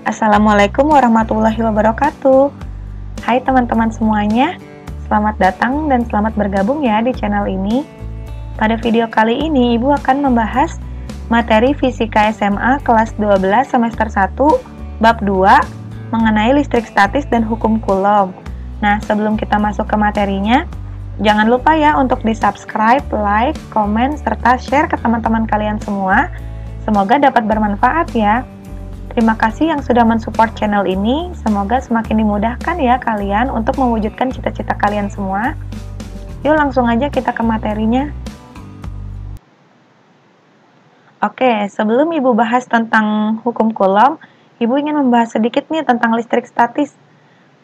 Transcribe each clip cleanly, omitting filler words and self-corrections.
Assalamualaikum warahmatullahi wabarakatuh. Hai teman-teman semuanya, selamat datang dan selamat bergabung ya di channel ini. Pada video kali ini, Ibu akan membahas materi Fisika SMA kelas 12 semester 1, bab 2, mengenai listrik statis dan hukum Coulomb. Nah, sebelum kita masuk ke materinya, jangan lupa ya untuk di-subscribe, like, komen, serta share ke teman-teman kalian semua. Semoga dapat bermanfaat ya. Terima kasih yang sudah mensupport channel ini. Semoga semakin dimudahkan ya kalian untuk mewujudkan cita-cita kalian semua. Yuk langsung aja kita ke materinya. Oke, sebelum Ibu bahas tentang hukum Coulomb, Ibu ingin membahas sedikit nih tentang listrik statis.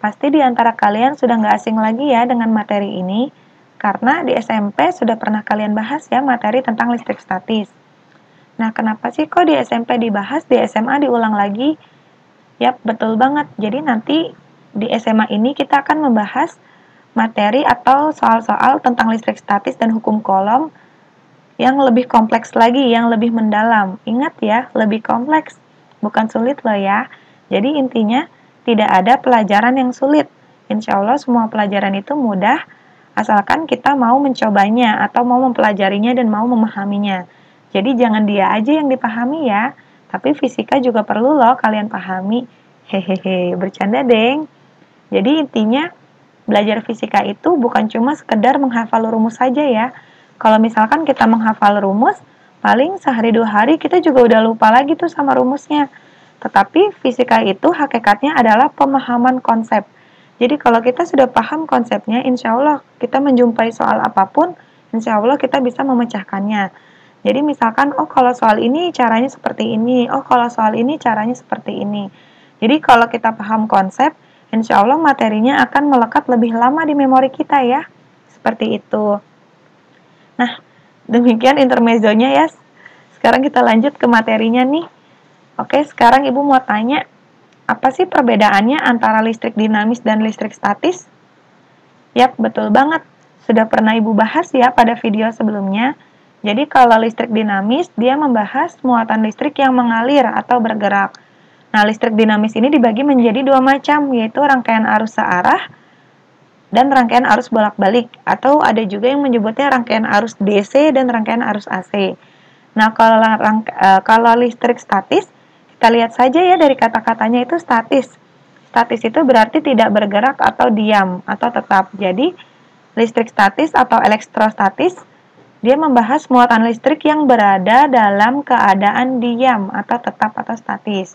Pasti di antara kalian sudah nggak asing lagi ya dengan materi ini, karena di SMP sudah pernah kalian bahas ya materi tentang listrik statis. Nah, kenapa sih kok di SMP dibahas, di SMA diulang lagi? Yap, betul banget. Jadi nanti di SMA ini kita akan membahas materi atau soal-soal tentang listrik statis dan hukum Coulomb yang lebih kompleks lagi, yang lebih mendalam. Ingat ya, lebih kompleks, bukan sulit loh ya. Jadi intinya, tidak ada pelajaran yang sulit. Insya Allah semua pelajaran itu mudah, asalkan kita mau mencobanya atau mau mempelajarinya dan mau memahaminya. Jadi jangan dia aja yang dipahami ya, tapi fisika juga perlu loh kalian pahami. Hehehe, bercanda deng. Jadi intinya, belajar fisika itu bukan cuma sekedar menghafal rumus saja ya. Kalau misalkan kita menghafal rumus, paling sehari 2 hari kita juga udah lupa lagi tuh sama rumusnya. Tetapi fisika itu hakikatnya adalah pemahaman konsep. Jadi kalau kita sudah paham konsepnya, insya Allah kita menjumpai soal apapun, insya Allah kita bisa memecahkannya. Jadi misalkan, oh kalau soal ini caranya seperti ini, oh kalau soal ini caranya seperti ini. Jadi kalau kita paham konsep, insya Allah materinya akan melekat lebih lama di memori kita ya. Seperti itu. Nah, demikian intermezzonya ya. Sekarang kita lanjut ke materinya nih. Oke, sekarang Ibu mau tanya, apa sih perbedaannya antara listrik dinamis dan listrik statis? Yap, betul banget. Sudah pernah Ibu bahas ya pada video sebelumnya. Jadi kalau listrik dinamis, dia membahas muatan listrik yang mengalir atau bergerak. Nah, listrik dinamis ini dibagi menjadi 2 macam, yaitu rangkaian arus searah dan rangkaian arus bolak-balik. Atau ada juga yang menyebutnya rangkaian arus DC dan rangkaian arus AC. Nah, kalau listrik statis, kita lihat saja ya dari kata-katanya itu statis. Statis itu berarti tidak bergerak atau diam atau tetap. Jadi, listrik statis atau elektrostatis, dia membahas muatan listrik yang berada dalam keadaan diam atau tetap atau statis.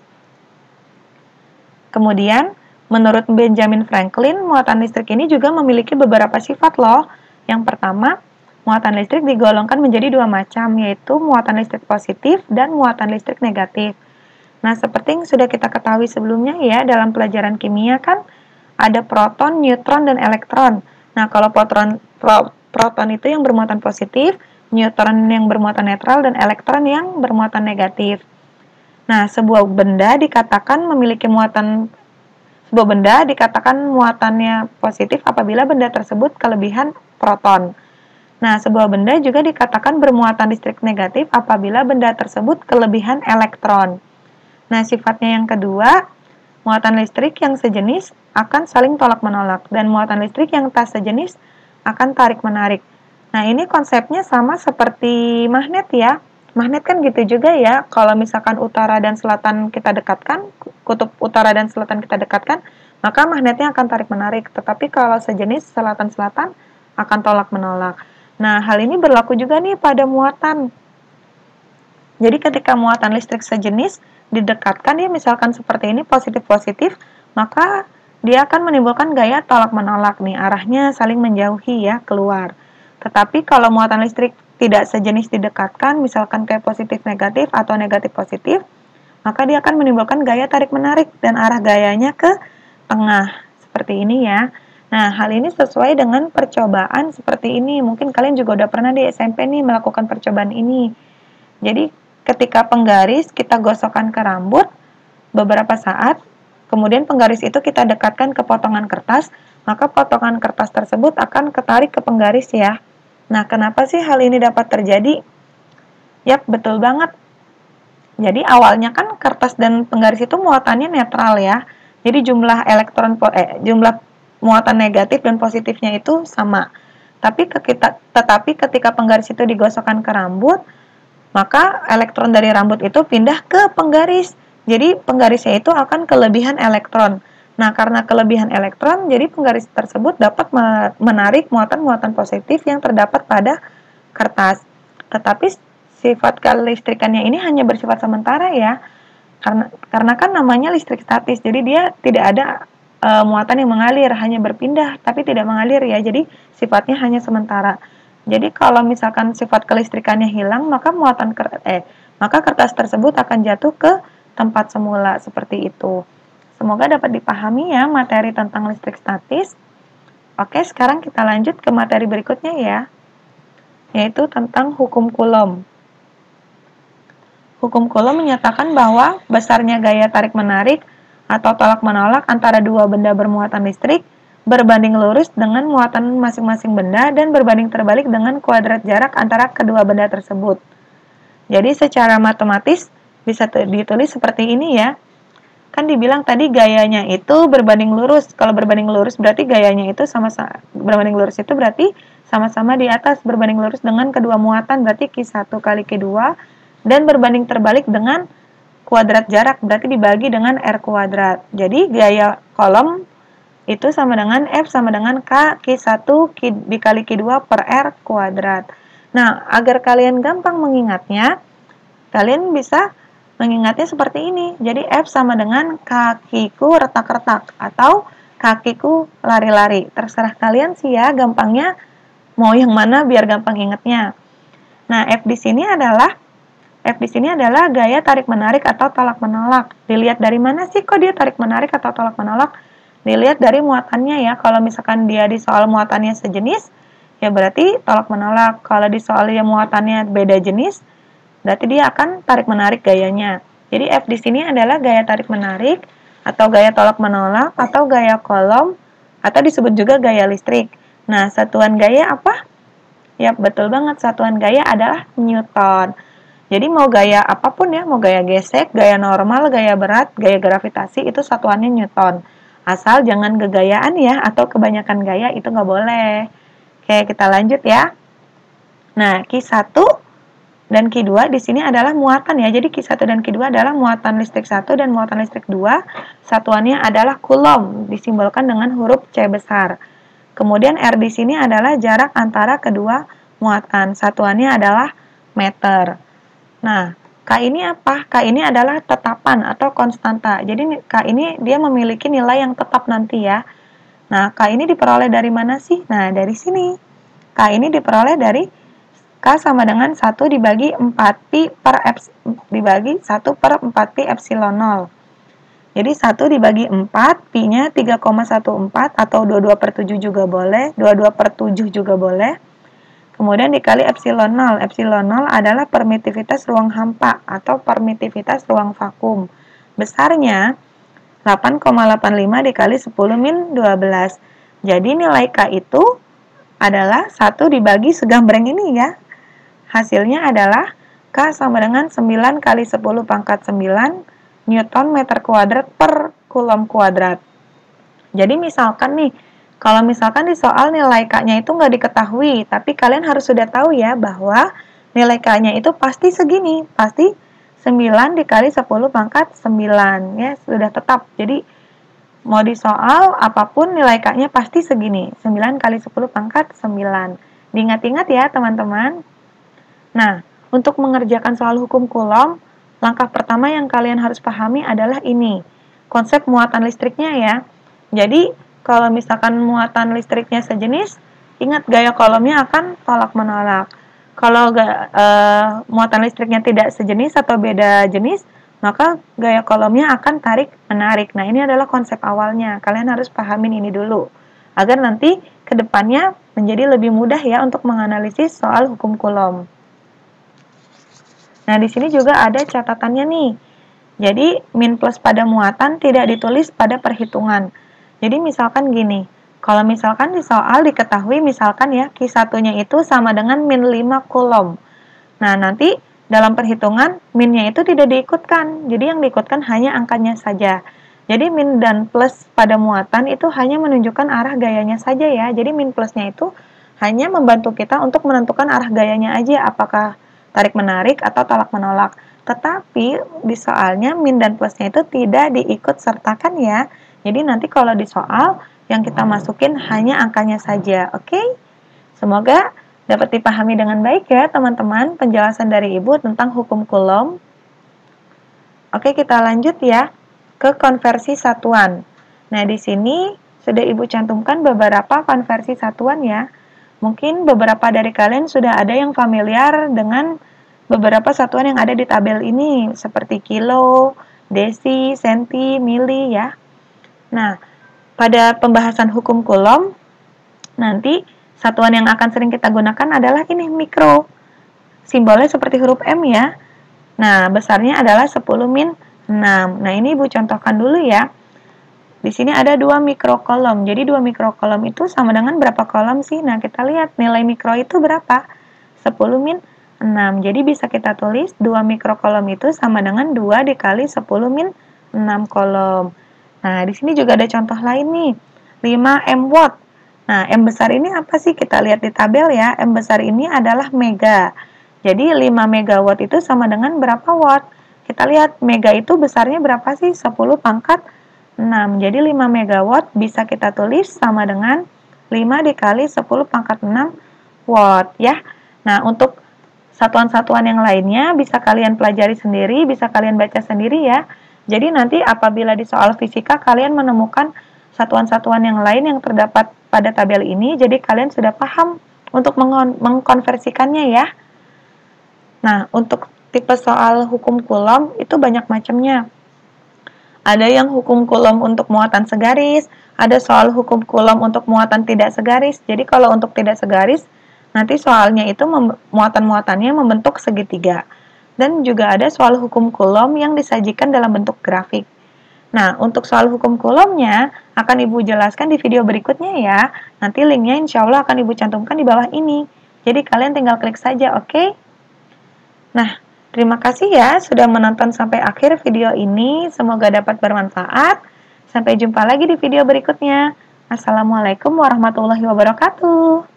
Kemudian, menurut Benjamin Franklin, muatan listrik ini juga memiliki beberapa sifat loh. Yang pertama, muatan listrik digolongkan menjadi 2 macam, yaitu muatan listrik positif dan muatan listrik negatif. Nah, seperti yang sudah kita ketahui sebelumnya ya, dalam pelajaran kimia kan ada proton, neutron, dan elektron. Nah, kalau proton itu yang bermuatan positif, neutron yang bermuatan netral, dan elektron yang bermuatan negatif. Nah, sebuah benda dikatakan muatannya positif apabila benda tersebut kelebihan proton. Nah, sebuah benda juga dikatakan bermuatan listrik negatif apabila benda tersebut kelebihan elektron. Nah, sifatnya yang kedua, muatan listrik yang sejenis akan saling tolak-menolak, dan muatan listrik yang tak sejenis akan tarik-menarik. Nah, ini konsepnya sama seperti magnet ya. Magnet kan gitu juga ya, kalau misalkan utara dan selatan kita dekatkan, kutub utara dan selatan kita dekatkan, maka magnetnya akan tarik-menarik. Tetapi kalau sejenis selatan-selatan akan tolak-menolak. Nah, hal ini berlaku juga nih pada muatan. Jadi ketika muatan listrik sejenis didekatkan ya misalkan seperti ini positif-positif, maka dia akan menimbulkan gaya tolak-menolak nih, arahnya saling menjauhi ya, keluar. Tetapi kalau muatan listrik tidak sejenis didekatkan, misalkan kayak positif-negatif atau negatif-positif, maka dia akan menimbulkan gaya tarik-menarik dan arah gayanya ke tengah, seperti ini ya. Nah, hal ini sesuai dengan percobaan seperti ini. Mungkin kalian juga udah pernah di SMP nih melakukan percobaan ini. Jadi, ketika penggaris kita gosokkan ke rambut beberapa saat, kemudian penggaris itu kita dekatkan ke potongan kertas, maka potongan kertas tersebut akan ketarik ke penggaris ya. Nah, kenapa sih hal ini dapat terjadi? Yap, betul banget. Jadi awalnya kan kertas dan penggaris itu muatannya netral ya. Jadi jumlah muatan negatif dan positifnya itu sama. Tetapi ketika penggaris itu digosokkan ke rambut, maka elektron dari rambut itu pindah ke penggaris. Jadi penggarisnya itu akan kelebihan elektron. Nah, karena kelebihan elektron, jadi penggaris tersebut dapat menarik muatan-muatan positif yang terdapat pada kertas. Tetapi sifat kelistrikannya ini hanya bersifat sementara ya. Karena kan namanya listrik statis. Jadi dia tidak ada muatan yang mengalir, hanya berpindah tapi tidak mengalir ya. Jadi sifatnya hanya sementara. Jadi kalau misalkan sifat kelistrikannya hilang, maka kertas tersebut akan jatuh ke tempat semula seperti itu. Semoga dapat dipahami ya materi tentang listrik statis. Oke, sekarang kita lanjut ke materi berikutnya ya, yaitu tentang hukum Coulomb. Hukum Coulomb menyatakan bahwa besarnya gaya tarik-menarik atau tolak-menolak antara dua benda bermuatan listrik berbanding lurus dengan muatan masing-masing benda dan berbanding terbalik dengan kuadrat jarak antara kedua benda tersebut. Jadi secara matematis bisa ditulis seperti ini ya. Kan dibilang tadi gayanya itu berbanding lurus. Kalau berbanding lurus berarti gayanya itu berbanding lurus itu berarti sama-sama di atas, berbanding lurus dengan kedua muatan berarti Q1 kali Q2, dan berbanding terbalik dengan kuadrat jarak berarti dibagi dengan R kuadrat. Jadi gaya Coulomb itu sama dengan F sama dengan K Q1 dikali Q2 per R kuadrat. Nah, agar kalian gampang mengingatnya, kalian bisa mengingatnya seperti ini. Jadi F sama dengan kakiku retak-retak atau kakiku lari-lari. Terserah kalian sih ya, gampangnya mau yang mana biar gampang ingatnya. Nah, F di sini adalah gaya tarik-menarik atau tolak-menolak. Dilihat dari mana sih kok dia tarik-menarik atau tolak-menolak? Dilihat dari muatannya ya. Kalau misalkan dia di soal muatannya sejenis, ya berarti tolak-menolak. Kalau di soal yang muatannya beda jenis, berarti dia akan tarik-menarik gayanya. Jadi F di sini adalah gaya tarik-menarik atau gaya tolak-menolak atau gaya Coulomb atau disebut juga gaya listrik. Nah, satuan gaya apa? Ya, betul banget, satuan gaya adalah Newton. Jadi mau gaya apapun ya, mau gaya gesek, gaya normal, gaya berat, gaya gravitasi, itu satuannya Newton. Asal jangan gegayaan ya, atau kebanyakan gaya itu nggak boleh. Oke, kita lanjut ya. Nah, Q1 dan Q2 di sini adalah muatan ya. Jadi Q1 dan Q2 adalah muatan listrik 1 dan muatan listrik 2. Satuannya adalah Coulomb, disimbolkan dengan huruf C besar. Kemudian R di sini adalah jarak antara kedua muatan. Satuannya adalah meter. Nah, K ini apa? K ini adalah tetapan atau konstanta. Jadi K ini dia memiliki nilai yang tetap nanti ya. Nah, K ini diperoleh dari mana sih? Nah, dari sini. K ini diperoleh dari K sama dengan 1 dibagi 4pi dibagi 1 per 4pi epsilon 0. Jadi 1 dibagi 4, pi-nya 3,14 atau 22 per 7 juga boleh, 22 per 7 juga boleh. Kemudian dikali epsilon 0. Epsilon 0 adalah permitivitas ruang hampa atau permitivitas ruang vakum. Besarnya 8,85 dikali 10 min 12. Jadi nilai K itu adalah 1 dibagi segambreng ini ya. Hasilnya adalah K sama dengan 9 kali 10 pangkat 9 Newton meter kuadrat per Coulomb kuadrat. Jadi misalkan nih, kalau misalkan di soal nilai K-nya itu nggak diketahui, tapi kalian harus sudah tahu ya bahwa nilai K-nya itu pasti segini, pasti 9 dikali 10 pangkat 9, ya sudah tetap. Jadi mau di soal apapun nilai K-nya pasti segini, 9 kali 10 pangkat 9. Diingat-ingat ya teman-teman. Nah, untuk mengerjakan soal hukum Coulomb, langkah pertama yang kalian harus pahami adalah ini, konsep muatan listriknya ya. Jadi, kalau misalkan muatan listriknya sejenis, ingat gaya Coulomb-nya akan tolak-menolak. Kalau muatan listriknya tidak sejenis atau beda jenis, maka gaya Coulomb-nya akan tarik-menarik. Nah, ini adalah konsep awalnya. Kalian harus pahamin ini dulu, agar nanti ke depannya menjadi lebih mudah ya untuk menganalisis soal hukum Coulomb. Nah, di sini juga ada catatannya nih. Jadi, min plus pada muatan tidak ditulis pada perhitungan. Jadi misalkan gini, kalau misalkan di soal diketahui misalkan ya Q1-nya itu sama dengan min 5 Coulomb. Nah, nanti dalam perhitungan, min-nya itu tidak diikutkan. Jadi yang diikutkan hanya angkanya saja. Jadi min dan plus pada muatan itu hanya menunjukkan arah gayanya saja ya. Jadi min plusnya itu hanya membantu kita untuk menentukan arah gayanya aja, apakah tarik-menarik atau tolak-menolak. Tetapi di soalnya min dan plusnya itu tidak diikut sertakan ya. Jadi nanti kalau di soal yang kita masukin hanya angkanya saja. Oke? Semoga dapat dipahami dengan baik ya teman-teman penjelasan dari Ibu tentang hukum Coulomb. Oke, kita lanjut ya ke konversi satuan. Nah, di sini sudah Ibu cantumkan beberapa konversi satuan ya. Mungkin beberapa dari kalian sudah ada yang familiar dengan beberapa satuan yang ada di tabel ini, seperti kilo, desi, senti, mili ya. Nah, pada pembahasan hukum Coulomb, nanti satuan yang akan sering kita gunakan adalah ini, mikro. Simbolnya seperti huruf M ya. Nah, besarnya adalah 10 min 6. Nah, ini Ibu contohkan dulu ya. Di sini ada 2 mikrokolom. Jadi 2 mikrokolom itu sama dengan berapa kolom sih? Nah, kita lihat nilai mikro itu berapa? 10 min 6. Jadi bisa kita tulis 2 mikrokolom itu sama dengan 2 dikali 10 min 6 kolom. Nah, di sini juga ada contoh lain nih. 5 M watt. Nah, M besar ini apa sih? Kita lihat di tabel ya. M besar ini adalah mega. Jadi 5 megawatt itu sama dengan berapa watt? Kita lihat mega itu besarnya berapa sih? 10 pangkat 6. Jadi 5 megawatt bisa kita tulis sama dengan 5 dikali 10 pangkat 6 watt ya. Nah, untuk satuan-satuan yang lainnya bisa kalian pelajari sendiri, bisa kalian baca sendiri ya. Jadi nanti apabila di soal fisika kalian menemukan satuan-satuan yang lain yang terdapat pada tabel ini, jadi kalian sudah paham untuk mengkonversikannya ya. Nah, untuk tipe soal hukum Coulomb itu banyak macamnya. Ada yang hukum Coulomb untuk muatan segaris, ada soal hukum Coulomb untuk muatan tidak segaris. Jadi kalau untuk tidak segaris, nanti soalnya itu muatan-muatannya membentuk segitiga. Dan juga ada soal hukum Coulomb yang disajikan dalam bentuk grafik. Nah, untuk soal hukum Coulomb-nya akan Ibu jelaskan di video berikutnya ya. Nanti linknya insya Allah akan Ibu cantumkan di bawah ini. Jadi kalian tinggal klik saja, oke? Nah, terima kasih ya sudah menonton sampai akhir video ini. Semoga dapat bermanfaat. Sampai jumpa lagi di video berikutnya. Assalamualaikum warahmatullahi wabarakatuh.